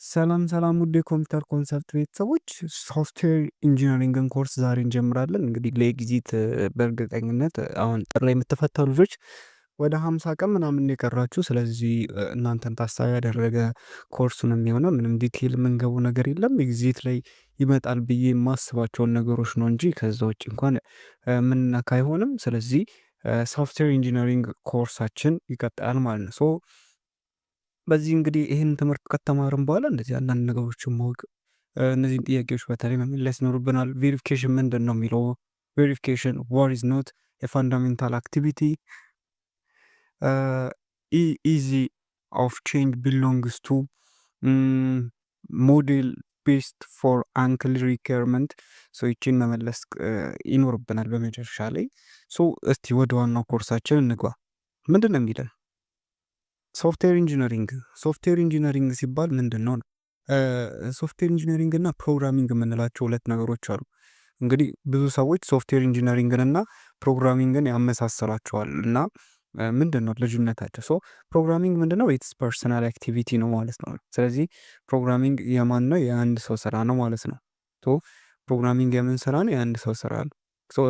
ሰላም ሰላም ውድ የኮምፒውተር ኮንሰፕት ቤተሰቦች ሶፍትዌር ኢንጂነሪንግን ኮርስ ዛሬ እንጀምራለን። እንግዲህ ለኤግዚት በእርግጠኝነት አሁን ጥር ላይ የምትፈተኑ ልጆች ወደ 50 ቀን ምናምን የቀራችሁ። ስለዚህ እናንተን ታሳቢ ያደረገ ኮርሱን የሚሆነው ምንም ዲቴይል የምንገቡ ነገር የለም። ኤግዚት ላይ ይመጣል ብዬ የማስባቸውን ነገሮች ነው እንጂ ከዛ ውጭ እንኳን ምንነካ አይሆንም። ስለዚህ ሶፍትዌር ኢንጂነሪንግ ኮርሳችን ይቀጥላል ማለት ነው። በዚህ እንግዲህ ይህን ትምህርት ከተማርን በኋላ እንደዚህ አንዳንድ ነገሮችን ማወቅ እነዚህን ጥያቄዎች በተለይ መመለስ ይኖርብናል። ቬሪፊኬሽን ምንድን ነው የሚለው ቬሪፊኬሽን ዋት ኢዝ ኖት የፋንዳሜንታል አክቲቪቲ ኢዚ ኦፍ ቼንጅ ቢሎንግስ ቱ ሞዴል ቤስድ ፎር አንክል ሪኳየርመንት ይችን መመለስ ይኖርብናል በመጨረሻ ላይ። እስቲ ወደ ዋናው ኮርሳችን እንግባ። ምንድን ነው የሚለን ሶፍትዌር ኢንጂነሪንግ ሲባል ምንድን ነው? ሶፍትዌር ኢንጂነሪንግ እና ፕሮግራሚንግ የምንላቸው ሁለት ነገሮች አሉ። እንግዲህ ብዙ ሰዎች ሶፍትዌር ኢንጂነሪንግን እና ፕሮግራሚንግን ያመሳሰላቸዋል እና ምንድን ነው ልዩነታቸው? ፕሮግራሚንግ ምንድን ነው? ኢትስ ፐርሰናል አክቲቪቲ ነው ማለት ነው። ስለዚህ ፕሮግራሚንግ የማን ነው? የአንድ ሰው ስራ ነው ማለት ነው። ፕሮግራሚንግ የምን ስራ ነው? የአንድ ሰው ስራ ነው።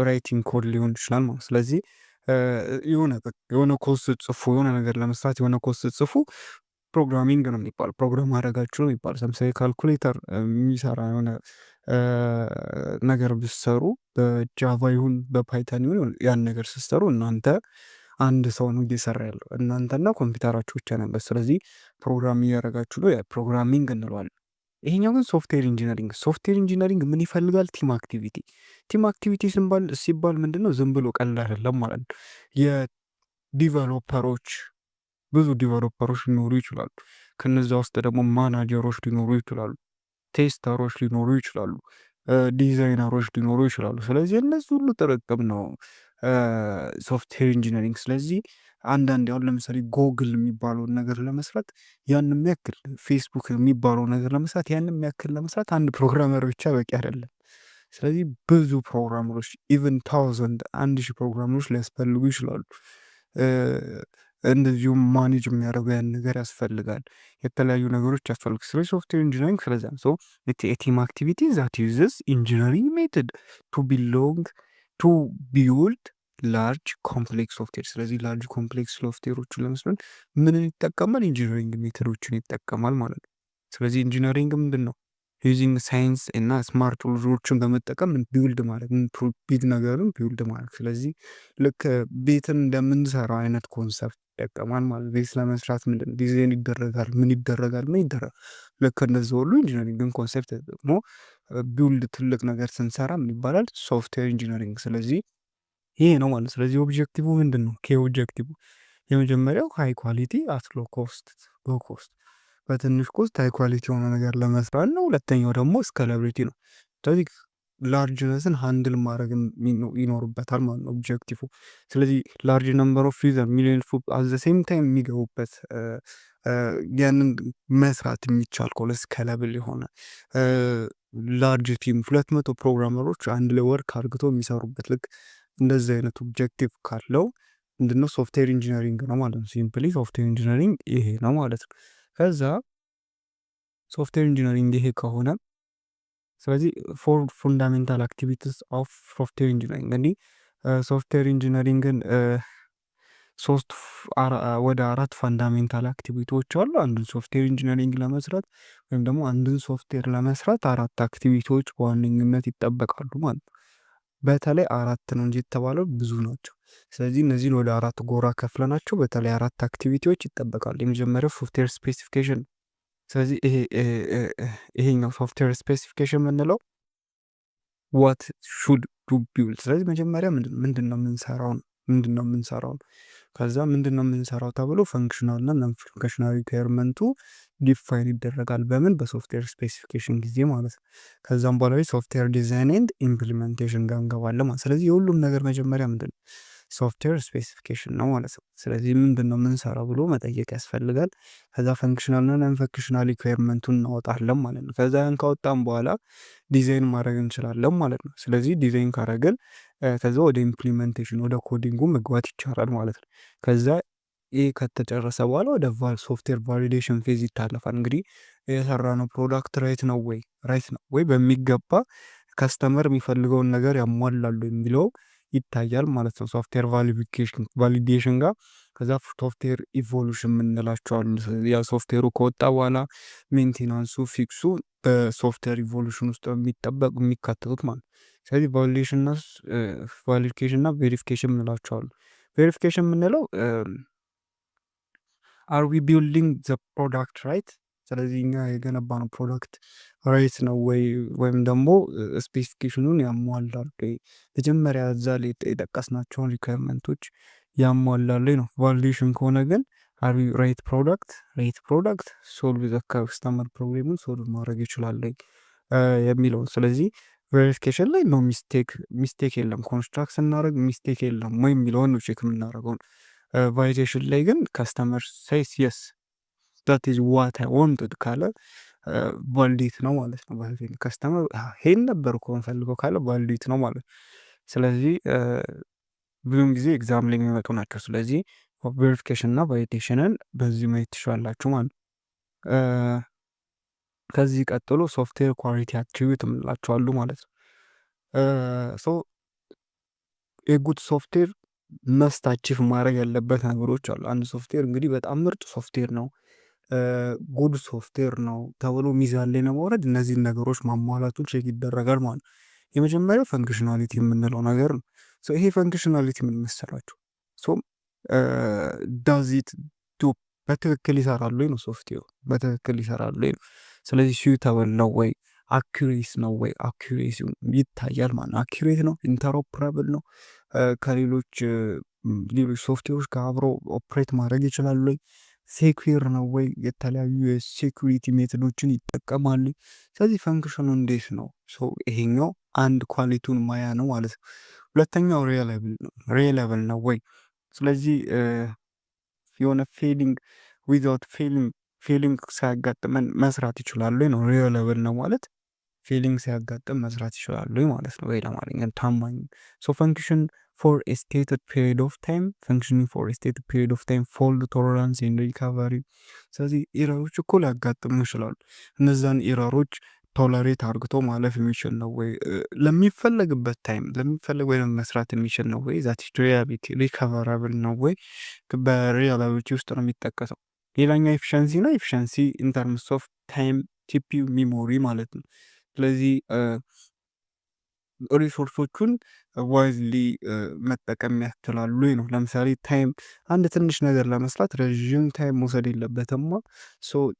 ራይቲንግ ኮድ ሊሆን ይችላል ማለት ስለዚህ የሆነ ኮድ ስትጽፉ የሆነ ነገር ለመስራት የሆነ ኮድ ስትጽፉ ፕሮግራሚንግ ነው የሚባለው። ፕሮግራም ማድረጋችሁ ነው የሚባለው። ለምሳሌ ካልኩሌተር የሚሰራ የሆነ ነገር ብትሰሩ በጃቫ ይሁን በፓይተን ይሁን ያን ነገር ስትሰሩ እናንተ አንድ ሰው ነው እየሰራ ያለው፣ እናንተና ኮምፒውተራችሁ ብቻ ነበር። ስለዚህ ፕሮግራም እያደረጋችሁ ነው፣ ፕሮግራሚንግ እንለዋለን። ይሄኛው ግን ሶፍትዌር ኢንጂነሪንግ ምን ይፈልጋል? ቲም አክቲቪቲ ሲባል ምንድን ነው? ዝም ብሎ ቀላል አይደለም ማለት ነው። የዲቨሎፐሮች ብዙ ዲቨሎፐሮች ሊኖሩ ይችላሉ። ከነዚ ውስጥ ደግሞ ማናጀሮች ሊኖሩ ይችላሉ፣ ቴስተሮች ሊኖሩ ይችላሉ፣ ዲዛይነሮች ሊኖሩ ይችላሉ። ስለዚህ እነዚህ ሁሉ ጥርቅም ነው ሶፍትዌር ኢንጂነሪንግ። ስለዚህ አንዳንድ አሁን ለምሳሌ ጎግል የሚባለውን ነገር ለመስራት ያን የሚያክል ፌስቡክ የሚባለው ነገር ለመስራት ያን የሚያክል ለመስራት አንድ ፕሮግራመር ብቻ በቂ አይደለም። ስለዚህ ብዙ ፕሮግራመሮች ኢቨን 1000 ፕሮግራመሮች ሊያስፈልጉ ይችላሉ። እንደዚሁም ማኔጅ የሚያደርጉ ያን ነገር ያስፈልጋል። የተለያዩ ነገሮች ያስፈልግ። ስለዚህ ሶፍትዌር ኢንጂነሪንግ ስለዚያም ቲም አክቲቪቲ ዛት ዩዝስ ኢንጂነሪንግ ሜትድ ቱ ቢሎንግ ቱ ቢውልድ ላርጅ ኮምፕሌክስ ሶፍትዌር። ስለዚህ ላርጅ ኮምፕሌክስ ሶፍትዌሮችን ለመስራት ምንን ይጠቀማል? ኢንጂነሪንግ ሜቶዶችን ይጠቀማል ማለት ነው። ስለዚህ ኢንጂነሪንግ ምንድን ነው? ዩዚንግ ሳይንስ እና ስማርት ቱሎችን በመጠቀም ቢውልድ ማለት ቤት ነገርን ቢውልድ ማለት። ስለዚህ ልክ ቤትን እንደምንሰራው አይነት ኮንሰፕት ይጠቀማል ማለት። ቤት ለመስራት ምንድን ዲዛይን ይደረጋል፣ ምን ይደረጋል። ልክ እንደዚህ ሁሉ ኢንጂነሪንግን ኮንሰፕት ተጠቅሞ ቢውልድ ትልቅ ነገር ስንሰራ ምን ይባላል? ሶፍትዌር ኢንጂነሪንግ። ስለዚህ ይሄ ነው ማለት። ስለዚህ ኦብጀክቲቭ ምንድን ነው? ኦብጀክቲቭ የመጀመሪያው ሃይ ኳሊቲ አት ሎ ኮስት፣ በትንሽ ኮስት ሃይ ኳሊቲ የሆነ ነገር ለመስራት ነው። ሁለተኛው ደግሞ ስካላቢሊቲ ነው። ስለዚህ ላርጅነስን ሃንድል ማድረግ ይኖርበታል ማለት ነው ኦብጀክቲቭ። ስለዚህ ላርጅ ነምበር ኦፍ ዩዘር ሚሊዮን አት ዘ ሴም ታይም የሚገቡበት ያንን መስራት የሚቻል ከሆነ ስካላብል የሆነ ላርጅ ቲም 200 ፕሮግራመሮች አንድ ላይ ወርክ አድርግቶ የሚሰሩበት ልክ እንደዚህ አይነት ኦብጀክቲቭ ካለው ምንድነው ሶፍትዌር ኢንጂነሪንግ ነው ማለት ነው። ሲምፕሊ ሶፍትዌር ኢንጂነሪንግ ይሄ ነው ማለት ነው። ከዛ ሶፍትዌር ኢንጂነሪንግ ይሄ ከሆነ ስለዚህ ፎር ፉንዳሜንታል አክቲቪቲስ ኦፍ ሶፍትዌር ኢንጂነሪንግ እንግዲህ ሶፍትዌር ኢንጂነሪንግን ወደ 4 ፋንዳሜንታል አክቲቪቲዎች አሉ። አንድን ሶፍትዌር ኢንጂነሪንግ ለመስራት ወይም ደግሞ አንድን ሶፍትዌር ለመስራት 4 አክቲቪቲዎች በዋነኝነት ይጠበቃሉ ማለት ነው። በተለይ 4 ነው እንጂ የተባለው ብዙ ናቸው። ስለዚህ እነዚህን ወደ 4 ጎራ ከፍለናቸው በተለይ 4 አክቲቪቲዎች ይጠበቃሉ። የመጀመሪያው ሶፍትዌር ስፔሲፊኬሽን። ስለዚህ ይሄኛው ሶፍትዌር ስፔሲፊኬሽን የምንለው ዋት ሹድ ዱ ቢውልድ። ስለዚህ መጀመሪያ ምንድን ነው የምንሰራው ከዛ ምንድን ነው የምንሰራው ተብሎ ፈንክሽናል እና ነን ፈንክሽናል ሪኳየርመንቱ ዲፋይን ይደረጋል። በምን? በሶፍትዌር ስፔሲፊኬሽን ጊዜ ማለት ነው። ከዛም በኋላ ሶፍትዌር ዲዛይን ኤንድ ኢምፕሊሜንቴሽን ጋር እንገባለን ማለት። ስለዚህ የሁሉም ነገር መጀመሪያ ምንድን ነው? ሶፍትዌር ስፔሲፊኬሽን ነው ማለት ነው። ስለዚህ ምንድን ነው የምንሰራው ብሎ መጠየቅ ያስፈልጋል። ከዛ ፈንክሽናል እና ነን ፈንክሽናል ሪኳየርመንቱን እናወጣለን ማለት ነው። ከዛ ያን ካወጣን በኋላ ዲዛይን ማድረግ እንችላለን ማለት ነው። ስለዚህ ዲዛይን ካረግን ከዛ ወደ ኢምፕሊሜንቴሽን ወደ ኮዲንጉ መግባት ይቻላል ማለት ነው። ከዛ ይህ ከተጨረሰ በኋላ ወደ ሶፍትዌር ቫሊዴሽን ፌዝ ይታለፋል። እንግዲህ የሰራነው ፕሮዳክት ራይት ነው ወይ በሚገባ ከስተመር የሚፈልገውን ነገር ያሟላሉ የሚለው ይታያል ማለት ነው። ሶፍትዌር ቫሊዴሽን ጋር ከዛ ሶፍትዌር ኢቮሉሽን የምንላቸዋል። ያ ሶፍትዌሩ ከወጣ በኋላ ሜንቴናንሱ፣ ፊክሱ በሶፍትዌር ኢቮሉሽን ውስጥ የሚካተቱት ማለት ነው። ስለዚህ ቫሊዴሽን እና ቬሪፊኬሽን የምንላቸዋሉ። ቬሪፊኬሽን የምንለው አር ዊ ቢልዲንግ ዘ ፕሮዳክት ራይት፣ ስለዚህ እኛ የገነባነው ፕሮዳክት ራይት ነው ወይም ደግሞ ስፔሲፊኬሽኑን ያሟላል ወይ፣ መጀመሪያ እዛ ላይ የጠቀስናቸውን ሪኳርመንቶች ያሟላል ነው። ቫሊዴሽን ከሆነ ግን አር ዊ ራይት ፕሮዳክት ሶልቭ ዘ ከስተመር ፕሮብሌሙን ሶልቭ ማድረግ ይችላል የሚለውን። ስለዚህ ቬሪፊኬሽን ላይ ነው ሚስቴክ የለም፣ ኮንስትራክት ስናደርግ ሚስቴክ የለም ወይ የሚለውን ነው ቼክ የምናደርገው። ቫሊዴሽን ላይ ግን ከስተመር ሴይስ የስ ዛት ኢዝ ዋት አይ ዋንትድ ካለ ቫሊዴት ነው ማለት ነው። ከስተመር ይሄን ነበር እኮ የምፈልገው ካለ ቫሊዴት ነው ማለት ነው። ስለዚህ ብዙም ጊዜ ኤግዛም ላይ የሚመጡ ናቸው። ስለዚህ ቬሪፊኬሽን እና ቫሊዴሽንን በዚህ ማየት ትችላላችሁ ማለት ነው። ከዚህ ቀጥሎ ሶፍትዌር ኳሊቲ አትሪቢዩት የምንላቸዋሉ ማለት ነው። የጉድ ሶፍትዌር መስት አቺቭ ማድረግ ያለበት ነገሮች አሉ። አንድ ሶፍትዌር እንግዲህ በጣም ምርጥ ሶፍትዌር ነው፣ ጉድ ሶፍትዌር ነው ተብሎ ሚዛን ላይ ለማውረድ እነዚህን ነገሮች ማሟላቱ ቼክ ይደረጋል ማለት ነው። የመጀመሪያው ፈንክሽናሊቲ የምንለው ነገር ነው። ይሄ ፈንክሽናሊቲ ምን መሰላችሁ? ዳዚት በትክክል ይሰራሉ ነው፣ ሶፍትዌር በትክክል ይሰራሉ ነው። ስለዚህ ሲዩተብል ነው ወይ፣ አኩሬት ነው ወይ፣ አኩሬሲ ይታያል ማለት ነው። አኩሬት ነው፣ ኢንተሮፕራብል ነው፣ ከሌሎች ሶፍትዌሮች ጋር አብሮ ኦፕሬት ማድረግ ይችላሉ ወይ፣ ሴኩር ነው ወይ፣ የተለያዩ የሴኩሪቲ ሜቶዶችን ይጠቀማሉ። ስለዚህ ፈንክሽኑ እንዴት ነው? ይሄኛው አንድ ኳሊቲውን ማያ ነው ማለት ነው። ሁለተኛው ሪላብል ነው ወይ፣ ስለዚህ የሆነ ፌሊንግ ዊዛውት ፌሊንግ ሳያጋጥመን መስራት ይችላሉ ነው። ሪላብል ነው ማለት ፌሊንግ ሲያጋጥም መስራት ይችላሉ ማለት ነው። ወይ ለማለኛ ታማኝ ፈንክሽን ፎር ኤ ስቴትድ ፒሪድ ኦፍ ታይም ፈንክሽኒንግ ፎር ኤ ስቴትድ ፒሪድ ኦፍ ታይም ፎልድ ቶለራንስ ኤንድ ሪካቨሪ። ስለዚህ ኢረሮች እኮ ሊያጋጥሙ ይችላሉ። እነዛን ኢረሮች ቶለሬት አርግቶ ማለፍ የሚችል ነው ወይ፣ ለሚፈለግበት ታይም ለሚፈለግ ወይ መስራት የሚችል ነው ወይ፣ ዛት ሪላቢሊቲ ሪካቨራብል ነው ወይ፣ በሪላቢሊቲ ውስጥ ነው የሚጠቀሰው። ሌላኛው ኤፊሸንሲ ነው። ኤፊሸንሲ ኢንተርምስ ኦፍ ታይም ቲፒዩ ሚሞሪ ማለት ነው። ስለዚህ ሪሶርሶቹን ዋይዝሊ መጠቀም ያስችላሉ ነው። ለምሳሌ ታይም አንድ ትንሽ ነገር ለመስራት ረዥም ታይም መውሰድ የለበትማ።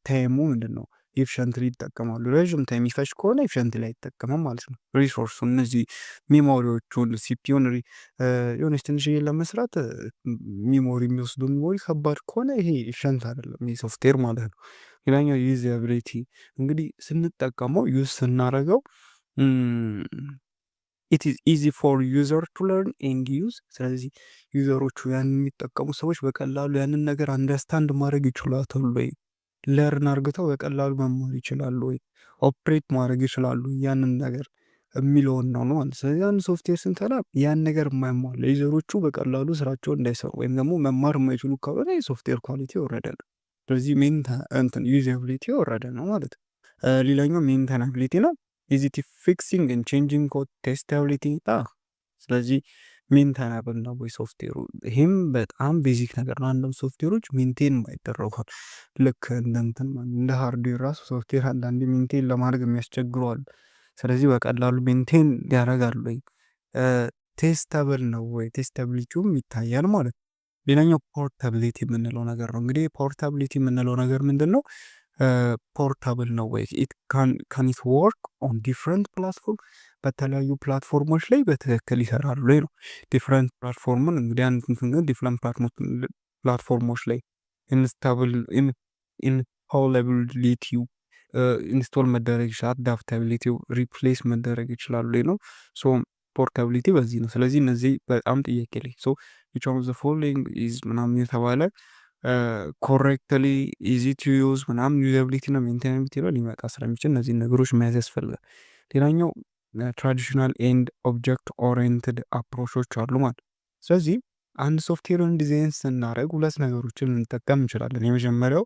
ታይሙ ምንድን ነው? ኤፊሸንትሊ ይጠቀማሉ። ረዥም ታይም ይፈጅ ከሆነ ኤፊሸንት ላይ አይጠቀምም ማለት ነው። ሪሶርሱ እነዚህ ሚሞሪዎቹን ሲፒዩን የሆነች ትንሽዬ ለመስራት ሚሞሪ የሚወስዱ ሚሞሪ ከባድ ከሆነ ይሄ ኤፊሸንት አይደለም፣ ይህ ሶፍትዌር ማለት ነው። ሌላኛው ዩዛቢሊቲ እንግዲህ ስንጠቀመው ዩዝ ስናደርገው ኢት ኢዝ ኢዚ ፎር ዩዘር ቱ ለርን ኤንድ ዩዝ። ስለዚህ ዩዘሮቹ ያንን የሚጠቀሙ ሰዎች በቀላሉ ያንን ነገር አንደርስታንድ ማድረግ ይችላሉ ወይ፣ ለርን አርግተው በቀላሉ መማር ይችላሉ ወይ፣ ኦፕሬት ማድረግ ይችላሉ ያንን ነገር የሚለውን ነው ማለት። ስለዚህ ያን ሶፍትዌር ስንሰራ ያን ነገር የማይሟላ ዩዘሮቹ በቀላሉ ስራቸውን እንዳይሰሩ ወይም ደግሞ መማር የማይችሉ ከሆነ የሶፍትዌር ኳሊቲ ወረደ ነው። ስለዚህ ዩዛቢሊቲ ወረደ ነው ማለት ነው። ሌላኛው ሜንቴናቢሊቲ ነው። ኢዚቲ ፊክሲንግ ኤንድ ቼንጂንግ ኮድ ቴስታቢሊቲ። ስለዚህ ሜንቴናብል ነው ወይ ሶፍትዌሩ? ይህም በጣም ቤዚክ ነገር ነው። አንዳንድ ሶፍትዌሮች ሜንቴን የማይደረጓል ልክ እንደ ሃርድዌር ራሱ ሶፍትዌር አንዳንዴ ሜንቴን ለማድረግ የሚያስቸግረዋል። ስለዚህ በቀላሉ ሜንቴን ያደርጋሉ ወይ? ቴስታብል ነው ወይ? ቴስታቢሊቲውም ይታያል ማለት ነው። ሌላኛው ፖርታቢሊቲ የምንለው ነገር ነው። እንግዲህ ፖርታቢሊቲ የምንለው ነገር ምንድን ነው? ፖርታብል ነው ወይ? ካን ኢት ወርክ ኦን ዲፍረንት ፕላትፎርም፣ በተለያዩ ፕላትፎርሞች ላይ በትክክል ይሰራሉ ነው። ዲፍረንት ፕላትፎርምን እንግዲህ አንድ ዲፍረንት ፕላትፎርሞች ላይ ኢንስቶላቢሊቲው ኢንስቶል መደረግ ይችላል፣ አዳፕታቢሊቲው ሪፕሌስ መደረግ ይችላሉ ነው። ፖርታቢሊቲ በዚህ ነው። ስለዚህ እነዚህ በጣም ጥያቄ ላይ which of the following is ምናምን የተባለ ኮሬክትሊ ኢዚ ቱ ዩዝ ምናምን ዩዛቢሊቲ እና ሜንቴናቢሊቲ ነው ሊመጣ ስለሚችል እነዚህን ነገሮች መያዝ ያስፈልጋል። ሌላኛው ትራዲሽናል ኤንድ ኦብጀክት ኦሪየንትድ አፕሮቾች አሉ ማለት። ስለዚህ አንድ ሶፍትዌርን ዲዛይን ስናደርግ ሁለት ነገሮችን ልንጠቀም እንችላለን። የመጀመሪያው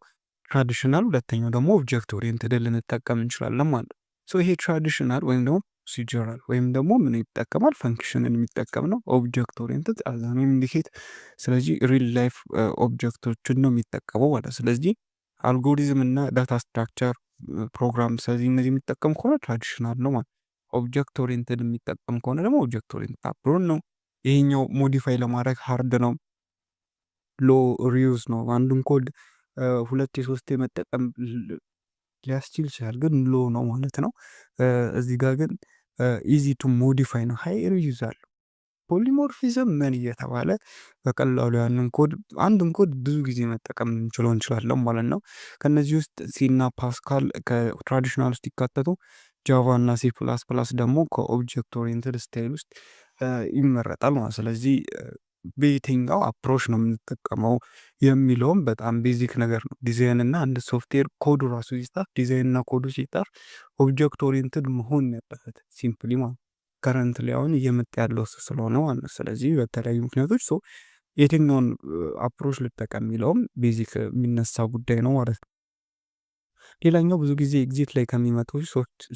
ትራዲሽናል፣ ሁለተኛው ደግሞ ኦብጀክት ኦሪየንትድ ልንጠቀም እንችላለን ማለት ነው። ሶ ይሄ ትራዲሽናል ወይም ደግሞ ፕሮሲጀራል ወይም ደግሞ ምን ይጠቀማል? ፈንክሽንን የሚጠቀም ነው። ኦብጀክት ኦሪየንትድ አዛኔ ኢንዲኬት፣ ስለዚህ ሪል ላይፍ ኦብጀክቶችን ነው የሚጠቀመው ማለት። ስለዚህ አልጎሪዝም እና ዳታ ስትራክቸር ፕሮግራም፣ ስለዚህ እነዚህ የሚጠቀም ከሆነ ትራዲሽናል ነው ማለት። ኦብጀክት ኦሪየንትድ የሚጠቀም ከሆነ ደግሞ ኦብጀክት ኦሪየንትድ አፕሮን ነው። ይሄኛው ሞዲፋይ ለማድረግ ሃርድ ነው፣ ሎ ሪዩዝ ነው። አንዱን ኮድ ሁለት የሶስት መጠቀም ሊያስችል ይችላል፣ ግን ሎ ነው ማለት ነው። እዚህ ጋር ግን ኢዚ ቱ ሞዲፋይ ነው፣ ሃይ ሪዩዝ አለው። ፖሊሞርፊዝም ምን እየተባለ በቀላሉ ያንን ኮድ አንድን ኮድ ብዙ ጊዜ መጠቀም እንችላለን ማለት ነው። ከነዚህ ውስጥ ሲና ፓስካል ከትራዲሽናል ውስጥ ይካተቱ፣ ጃቫ እና ሲ ፕላስ ፕላስ ደግሞ ከኦብጀክት ኦሪየንትድ ስታይል ውስጥ ይመረጣል ማለት። ስለዚህ በየትኛው አፕሮች ነው የምንጠቀመው የሚለውም በጣም ቤዚክ ነገር ነው። ዲዛይን እና አንድ ሶፍትዌር ኮዱ ራሱ ሲጻፍ ዲዛይን እና ኮዱ ሲጻፍ ኦብጀክት ኦሪየንትድ መሆን ያለበት ሲምፕሊ ማለት ከረንት ላይ አሁን እየመጣ ያለው እሱ ስለሆነ ማለት ነው። ስለዚህ በተለያዩ ምክንያቶች የትኛውን አፕሮች ልጠቀም የሚለውም ቤዚክ የሚነሳ ጉዳይ ነው ማለት ነው። ሌላኛው ብዙ ጊዜ ኤግዚት ላይ ከሚመጡ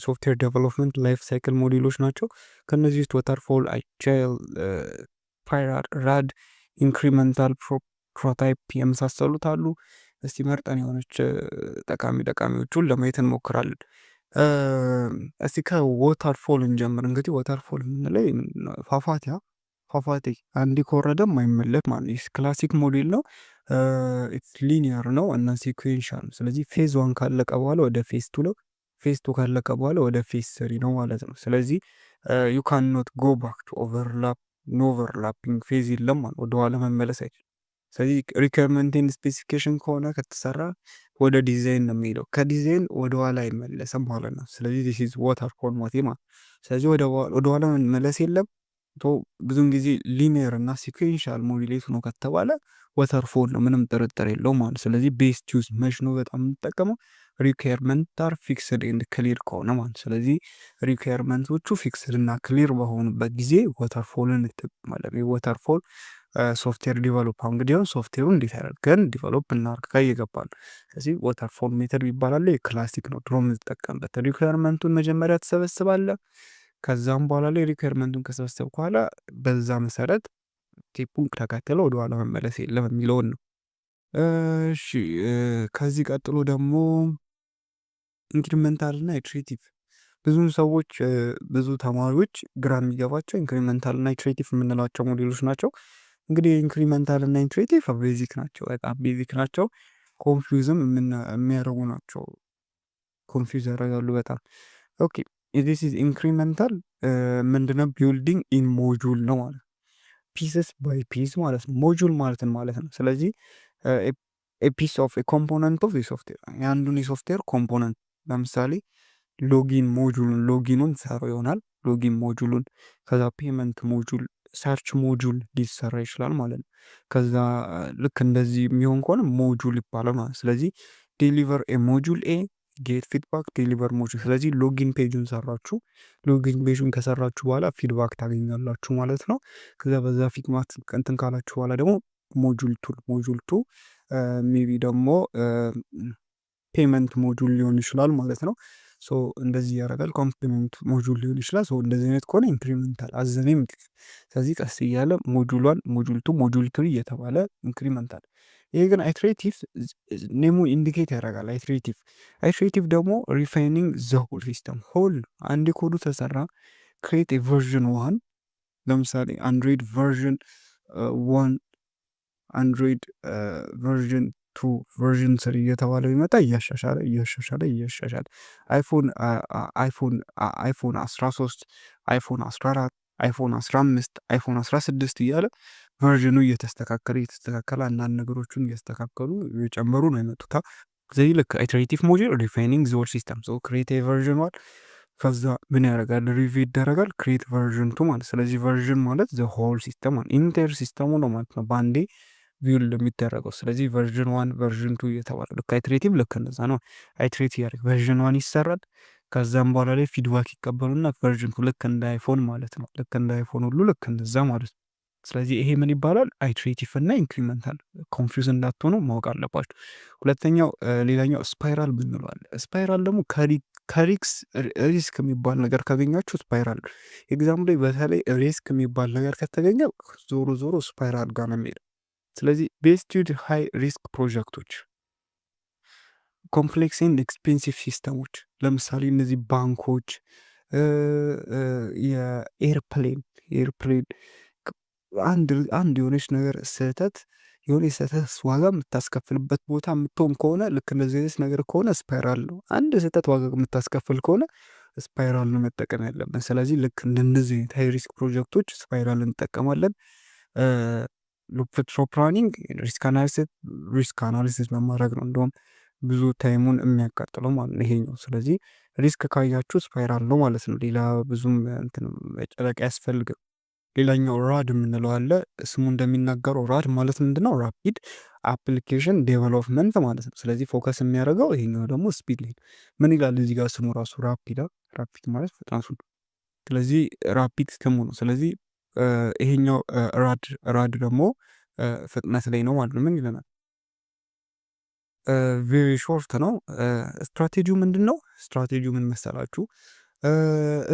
ሶፍትዌር ዴቨሎፕመንት ላይፍ ሳይክል ሞዴሎች ናቸው። ከነዚህ ውስጥ ወተርፎል፣ አጃይል፣ ራድ፣ ኢንክሪመንታል፣ ፕሮቶታይፕ የመሳሰሉት አሉ። እስቲ መርጠን የሆነች ጠቃሚዎቹን ለማየት እንሞክራለን። እስቲ ከወተርፎል እንጀምር። እንግዲህ ወተርፎል የምንለው ፏፏቴ አንዴ ከወረደም አይመለስ ማለት ነው። ክላሲክ ሞዴል ነው። ሊኒየር ነው እና ሲኩዌንሻል ነው። ስለዚህ ፌዝ ዋን ካለቀ በኋላ ወደ ፌዝ ቱ ነው። ፌዝ ቱ ካለቀ በኋላ ወደ ፌዝ ስሪ ነው ማለት ነው። ስለዚህ ዩ ካን ኖት ጎ ባክ ቱ ኦቨርላፕ፣ ኖ ኦቨርላፒንግ ፌዝ የለም ማለት ወደኋላ መመለስ አይችልም። ስለዚህ ሪኳየርመንትን ስፔሲፊኬሽን ከሆነ ከተሰራ ወደ ዲዛይን ነው የሚሄደው፣ ከዲዛይን ወደኋላ አይመለስም ማለት ነው። ስለዚህ ዲስ ኢዝ ወተርፎል ሞዴል ማለት። ስለዚህ ወደኋላ መመለስ የለም። ብዙን ጊዜ ሊኒየር እና ሲኩዌንሻል ሞዴሌት ነው ከተባለ ወተርፎል ነው፣ ምንም ጥርጥር የለው ማለት። ስለዚህ ቤስ ቹዝ መች ነው በጣም የምንጠቀመው ሪኳየርመንት አር ፊክስድ ኤንድ ክሊር ከሆነ ማለት። ስለዚህ ሪኳየርመንቶቹ ፊክስድ እና ክሊር በሆኑበት ጊዜ ወተርፎልን እንጠቀማለን። ወተርፎል ሶፍትዌር ዲቨሎፕ እንግዲህ አሁን ሶፍትዌሩ እንዴት ያደርገን ዲቨሎፕ እናርግ ጋር እየገባል። ስለዚህ ወተርፎል ሜተድ ይባላል። ክላሲክ ነው ድሮ የምንጠቀምበት። ሪኳየርመንቱን መጀመሪያ ትሰበስባለህ። ከዛም በኋላ ላይ ሪኳየርመንቱን ከሰበሰብ በኋላ በዛ መሰረት ቴፑን ተከትለው ወደኋላ መመለስ የለም የሚለውን ነው። እሺ ከዚህ ቀጥሎ ደግሞ ኢንክሪመንታል እና ኢትሬቲቭ። ብዙ ሰዎች ብዙ ተማሪዎች ግራ የሚገባቸው ኢንክሪመንታል እና ኢትሬቲቭ የምንላቸው ሞዴሎች ናቸው። እንግዲህ ኢንክሪመንታል እና ኢትሬቲቭ ቤዚክ ናቸው፣ በጣም ቤዚክ ናቸው። ኮንፊውዝም የሚያደርጉ ናቸው። ኮንፊውዝ ያደርጋሉ በጣም። ኦኬ ዚስ ኢዝ ኢንክሪመንታል ምንድነው? ቢልዲንግ ኢን ሞጁል ነው ማለት ፒስስ ባይ ፒስ ማለት ነው። ሞጁል ማለትን ማለት ነው። ስለዚህ ፒስ ኦፍ ኮምፖነንት ኦፍ የሶፍትዌር የአንዱን የሶፍትዌር ኮምፖነንት ለምሳሌ ሎጊኑን ሰራ ይሆናል። ሎጊን ሞጁሉን ከዛ ፔመንት ሞጁል፣ ሰርች ሞጁል ሊሰራ ይችላል ማለት ነው። ከዛ ልክ እንደዚህ የሚሆን ከሆነ ሞጁል ይባላል ማለት። ስለዚህ ዴሊቨር ሞጁል ኤ ጌት ፊድባክ ዴሊቨር ሞጁል። ስለዚህ ሎጊን ፔጁን ሰራችሁ። ሎጊን ፔጁን ከሰራችሁ በኋላ ፊድባክ ታገኛላችሁ ማለት ነው። ከዛ በዛ ፊድባክ እንትን ካላችሁ በኋላ ደግሞ ሞጁል ቱ ሜቢ ደግሞ ፔመንት ሞጁል ሊሆን ይችላል ማለት ነው። ሶ እንደዚህ ያደርጋል። ኮምፕሊመንት ሞጁል ሊሆን ይችላል። ሶ እንደዚህ አይነት ከሆነ ኢንክሪመንታል አዘኔም። ስለዚህ ቀስ እያለ ሞጁል ዋን፣ ሞጁል ቱ፣ ሞጁል ትሪ እየተባለ ኢንክሪመንታል። ይሄ ግን አይትሬቲቭ ኔሙ ኢንዲኬት ያደርጋል። አይትሬቲቭ ደግሞ ሪፋይኒንግ ዘ ሆል ሲስተም ሆል አንድ ኮዱ ተሰራ ክሬት ቨርዥን ዋን ለምሳሌ አንድሮይድ ቨርዥን ዋን፣ አንድሮይድ ቨርዥን ቱ፣ ቨርዥን ስሪ እየተባለ ቢመጣ እያሻሻለ አይፎን 13፣ አይፎን 14፣ አይፎን 15፣ አይፎን 16 እያለ ቨርዥኑ እየተስተካከለ አንዳንድ ነገሮችን እያስተካከሉ የጨመሩ ነው የመጡታ። ስለዚህ ልክ ኢተሬቲቭ ሞጁል ሪፋይኒንግ ዘ ሆል ሲስተም ሶ ክሬት ቨርዥን ዋን፣ ከዛ ምን ያደርጋል ሪቪው ይደረጋል ክሬት ቨርዥን ቱ ማለት። ስለዚህ ቨርዥን ማለት ዘ ሆል ሲስተም ኢንተር ሲስተሙ ነው ማለት ነው በአንዴ ቪውል የሚደረገው። ስለዚህ ቨርዥን ዋን ቨርዥን ቱ እየተባለ ልክ አይትሬቲቭ ልክ እንደዛ ነው። አይትሬት ያደርግ ቨርዥን ዋን ይሰራል። ከዛም በኋላ ላይ ፊድባክ ይቀበሉና ቨርዥን ቱ ልክ እንደ አይፎን ማለት ነው። ልክ እንደ አይፎን ሁሉ ልክ እንደዛ ማለት ነው። ስለዚህ ይሄ ምን ይባላል? አይትሬቲቭ እና ኢንክሪመንታል። ኮንፊውዝ እንዳትሆኑ ማወቅ አለባችሁ። ሁለተኛው ሌላኛው ስፓይራል ብንለዋል። ስፓይራል ደግሞ ሪስክ የሚባል ነገር ካገኛችሁ ስፓይራል ኤግዛምፕል፣ በተለይ ሪስክ የሚባል ነገር ከተገኘ ዞሮ ዞሮ ስፓይራል ጋር ነው የሚሄደው። ስለዚህ ቤስቲድ ሃይ ሪስክ ፕሮጀክቶች፣ ኮምፕሌክስ ኤንድ ኤክስፔንሲቭ ሲስተሞች፣ ለምሳሌ እነዚህ ባንኮች፣ የኤርፕሌን አንድ የሆነች ነገር ስህተት የሆነ የስህተት ዋጋ የምታስከፍልበት ቦታ የምትሆን ከሆነ ልክ እንደዚህ አይነት ነገር ከሆነ ስፓይራል ነው። አንድ ስህተት ዋጋ የምታስከፍል ከሆነ ስፓይራል ነው መጠቀም ያለብን። ስለዚህ ልክ እንደነዚህ አይነት ሃይ ሪስክ ፕሮጀክቶች ስፓይራል እንጠቀማለን። ሎፕ ፕላኒንግ ሪስክ አናሊሲስ በማድረግ ነው እንደውም ብዙ ታይሙን የሚያቃጥለው ማለት ነው ይሄኛው። ስለዚህ ሪስክ ካያችሁ ስፓይራል ነው ማለት ነው። ሌላ ብዙም መጨነቅ አያስፈልግም። ሌላኛው ራድ የምንለው አለ። ስሙ እንደሚናገረው ራድ ማለት ምንድነው? ራፒድ አፕሊኬሽን ዴቨሎፕመንት ማለት ነው። ስለዚህ ፎከስ የሚያደርገው ይሄኛው ደግሞ ስፒድ ላይ ምን ይላል እዚህ ጋር ስሙ ራሱ ራፒድ ማለት ፍጥነቱ። ስለዚህ ራፒድ ስሙ ነው። ስለዚህ ይሄኛው ራድ ደግሞ ፍጥነት ላይ ነው ማለት ነው። ምን ይለናል? ቬሪ ሾርት ነው። ስትራቴጂው ምንድን ነው? ስትራቴጂው ምን መሰላችሁ?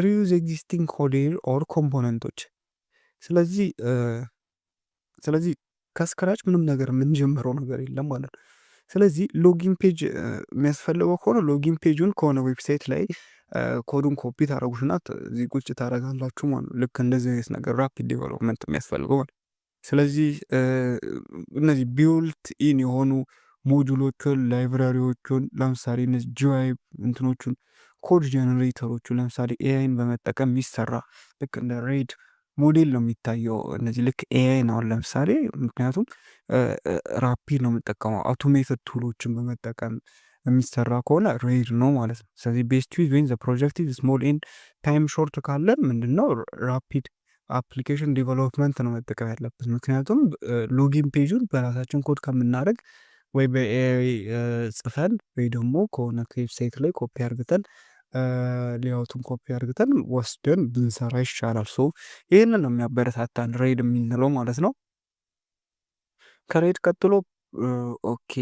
ሪዩዝ ኤግዚስቲንግ ኮዴር ኦር ኮምፖነንቶች። ስለዚህ ከስክራች ምንም ነገር የምንጀምረው ነገር የለም ማለት ነው። ስለዚህ ሎጊን ፔጅ የሚያስፈልገው ከሆነ ሎጊን ፔጁን ከሆነ ዌብሳይት ላይ ኮዱን ኮፒ ታደረጉትና እዚህ ቁጭ ታደረጋላችሁ ማለት ነው። ልክ እንደዚህ አይነት ነገር ራፒድ ዴቨሎፕመንት የሚያስፈልገው ማለት። ስለዚህ እነዚህ ቢውልት ኢን የሆኑ ሞጁሎችን ላይብራሪዎቹን ለምሳሌ እነዚህ ጂዋይ እንትኖቹን ኮድ ጀነሬተሮቹ ለምሳሌ ኤአይን በመጠቀም የሚሰራ ልክ እንደ ሬድ ሞዴል ነው የሚታየው። እነዚህ ልክ ኤአይ ነው ለምሳሌ፣ ምክንያቱም ራፒድ ነው የምጠቀመው አውቶሜትድ ቱሎችን በመጠቀም የሚሰራ ከሆነ ሬድ ነው ማለት ነው። ስለዚህ ቤስት ዩዝ ዌን ዘ ፕሮጀክት ስሞል ኤንድ ታይም ሾርት ካለን ምንድነው ራፒድ አፕሊኬሽን ዴቨሎፕመንት ነው መጠቀም ያለበት። ምክንያቱም ሎጊን ፔጁን በራሳችን ኮድ ከምናደርግ ወይ በኤአይ ጽፈን ወይ ደግሞ ከሆነ ከዌብሳይት ላይ ኮፒ አርግተን ሌያውቱን ኮፒ አርግተን ወስደን ብንሰራ ይሻላል። ሶ ይህንን ነው የሚያበረታታን ሬድ የሚንለው ማለት ነው። ከሬድ ቀጥሎ ኦኬ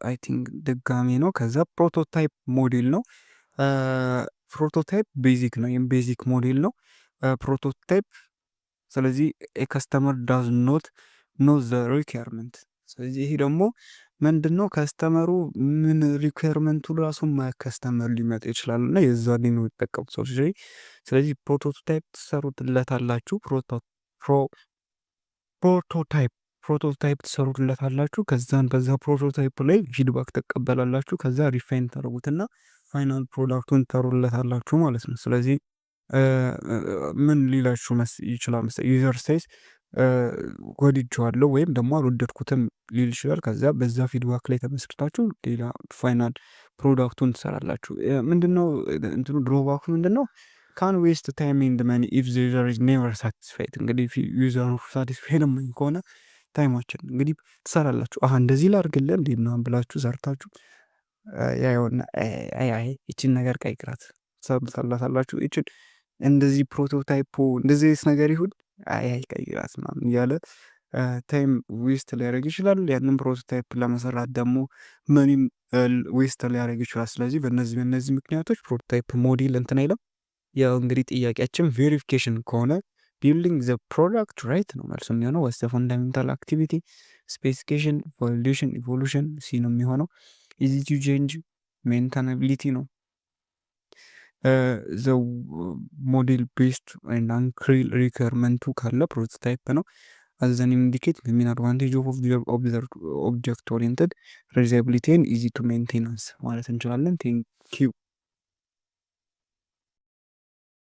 አይ ቲንክ ድጋሜ ነው። ከዛ ፕሮቶታይፕ ሞዴል ነው። ፕሮቶታይፕ ቤዚክ ነው፣ ይህም ቤዚክ ሞዴል ነው ፕሮቶታይፕ። ስለዚህ የከስተመር ዳዝ ኖት ኖ ዘ ሪኳርመንት። ስለዚህ ይሄ ደግሞ ምንድን ነው ከስተመሩ ምን ሪኳርመንቱ ራሱ ከስተመር ሊመጣ ይችላል እና የዛኔ ነው የሚጠቀሙ ሰው። ስለዚህ ፕሮቶታይፕ ትሰሩትለታላችሁ። ፕሮቶታይፕ ትሰሩትለታላችሁ። ከዛን በዛ ፕሮቶታይፕ ላይ ፊድባክ ተቀበላላችሁ። ከዛ ሪፋይን ታደርጉትና ፋይናል ፕሮዳክቱን ተሩለታላችሁ ማለት ነው። ስለዚህ ምን ሊላችሁ ይችላል መሰለኝ ዩዘር ሳይዝ ወድጄዋለሁ ወይም ደግሞ አልወደድኩትም ሊል ይችላል። ከዛ በዛ ፊድባክ ላይ ተመስርታችሁ ሌላ ፋይናል ፕሮዳክቱን ትሰራላችሁ። ምንድነው እንትኑ ድሮባኩ ምንድነው? ካን ዌስት ታይም ኤንድ መኒ ኢፍ ዘ ዩዘር ኢዝ ኔቨር ሳቲስፋይድ። እንግዲህ ዩዘሩ ሳቲስፋይድ የማይሆን ከሆነ ታይማችን እንግዲህ ትሰራላችሁ። እንደዚህ ላድርግልህ እንዴ ምናምን ብላችሁ ሰርታችሁ ያየውና ይችን ነገር ቀይቅራት ትሰሩታላችሁ። ይችን እንደዚህ ፕሮቶታይፑ እንደዚህ አይነት ነገር ይሁን ቀይራት ምናምን እያለ ታይም ዌስት ሊያደርግ ይችላል። ያንን ፕሮቶታይፕ ለመሰራት ደግሞ መኒም ዌስት ሊያደርግ ይችላል። ስለዚህ በእነዚህ ምክንያቶች ፕሮቶታይፕ ሞዴል እንትን አይለም። ያው እንግዲህ ጥያቄያችን ቬሪፊኬሽን ከሆነ ቢልዲንግ ዘ ፕሮዳክት ራይት ነው መልሱ የሚሆነው። ወስተ ፈንዳሜንታል አክቲቪቲ ስፔሲፊኬሽን ቫሊዴሽን ኢቮሉሽን ሲ ነው የሚሆነው። ኢዚ ቱ ቼንጅ ሜንቴናቢሊቲ ነው። ዘ ሞዴል ቤስድ አንክሪል ሪኳርመንቱ ካለ ፕሮቶታይፕ ነው። አዘን ኢንዲኬት ሚን አድቫንቴጅ ኦፍ ኦብጀክት ኦሪየንትድ ሪዛቢሊቲን ኢዚ ቱ ሜንቴናንስ ማለት እንችላለን። ቴንክ ዩ